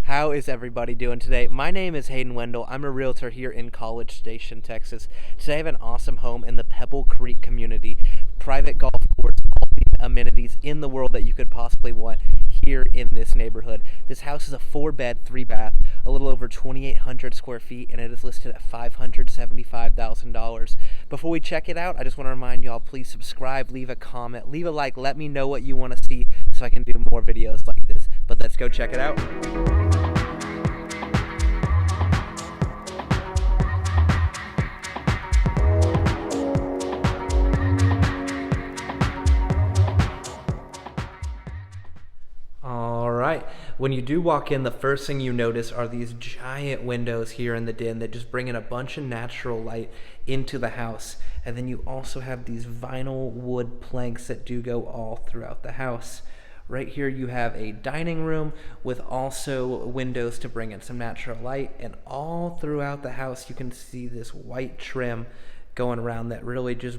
How is everybody doing today? My name is Hayden Wendell. I'm a realtor here in College Station, Texas. Today I have an awesome home in the Pebble Creek community. Private golf course, all the amenities in the world that you could possibly want here in this neighborhood. This house is a 4-bed, 3-bath, a little over 2,800 square feet, and it is listed at $575,000. Before we check it out, I just want to remind y'all, please subscribe, leave a comment, leave a like, let me know what you want to see so I can do more videos like this. But let's go check it out. Alright, when you do walk in, the first thing you notice are these giant windows here in the den that just bring in a bunch of natural light into the house. And then you also have these vinyl wood planks that do go all throughout the house. Right here you have a dining room with also windows to bring in some natural light, and all throughout the house you can see this white trim going around that really just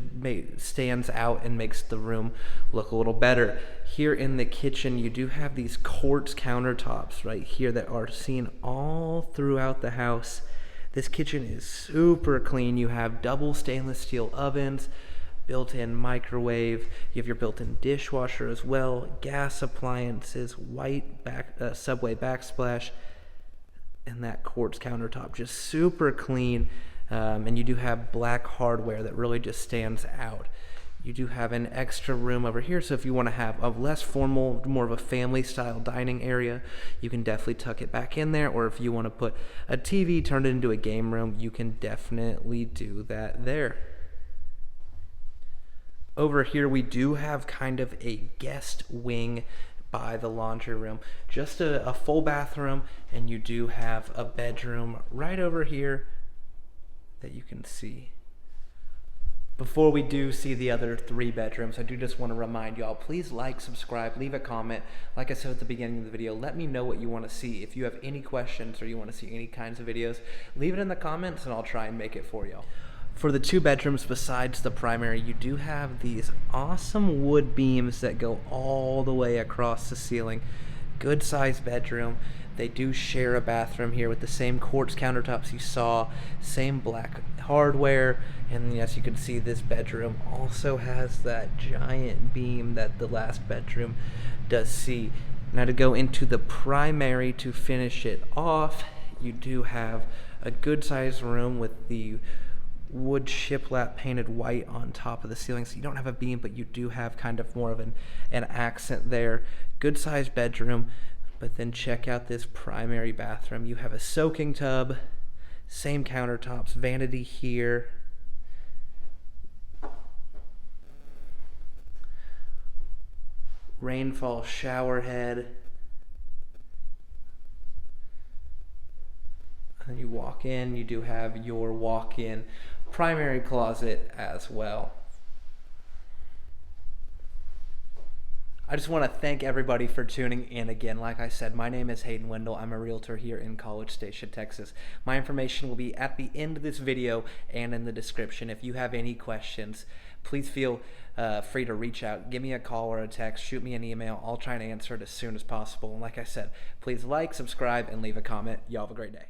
stands out and makes the room look a little better. Here in the kitchen you do have these quartz countertops right here that are seen all throughout the house. This kitchen is super clean. You have double stainless steel ovens, built-in microwave, you have your built-in dishwasher as well, gas appliances, white Subway backsplash, and that quartz countertop just super clean. And you do have black hardware that really just stands out. You do have an extra room over here, so if you want to have a less formal, more of a family style dining area, you can definitely tuck it back in there. Or if you want to put a TV, turn it into a game room, you can definitely do that there. Over here we do have kind of a guest wing by the laundry room, just a full bathroom, and you do have a bedroom right over here that you can see. Before we do see the other 3 bedrooms, I do just want to remind y'all, please like, subscribe, leave a comment. Like I said at the beginning of the video, let me know what you want to see. If you have any questions or you want to see any kinds of videos, leave it in the comments and I'll try and make it for y'all. For the 2 bedrooms besides the primary, you do have these awesome wood beams that go all the way across the ceiling. Good sized bedroom. They do share a bathroom here with the same quartz countertops you saw, same black hardware, and as you can see, this bedroom also has that giant beam that the last bedroom does see. Now to go into the primary to finish it off, you do have a good sized room with the wood shiplap painted white on top of the ceiling, so you don't have a beam, but you do have kind of more of an accent there. Good sized bedroom. But then check out this primary bathroom. You have a soaking tub, same countertops, vanity here. Rainfall shower head. And you walk in, you do have your walk-in primary closet as well. I just want to thank everybody for tuning in again. Like I said, my name is Hayden Wendell. I'm a realtor here in College Station, Texas. My information will be at the end of this video and in the description. If you have any questions, please feel free to reach out. Give me a call or a text. Shoot me an email. I'll try and answer it as soon as possible. And like I said, please like, subscribe, and leave a comment. Y'all have a great day.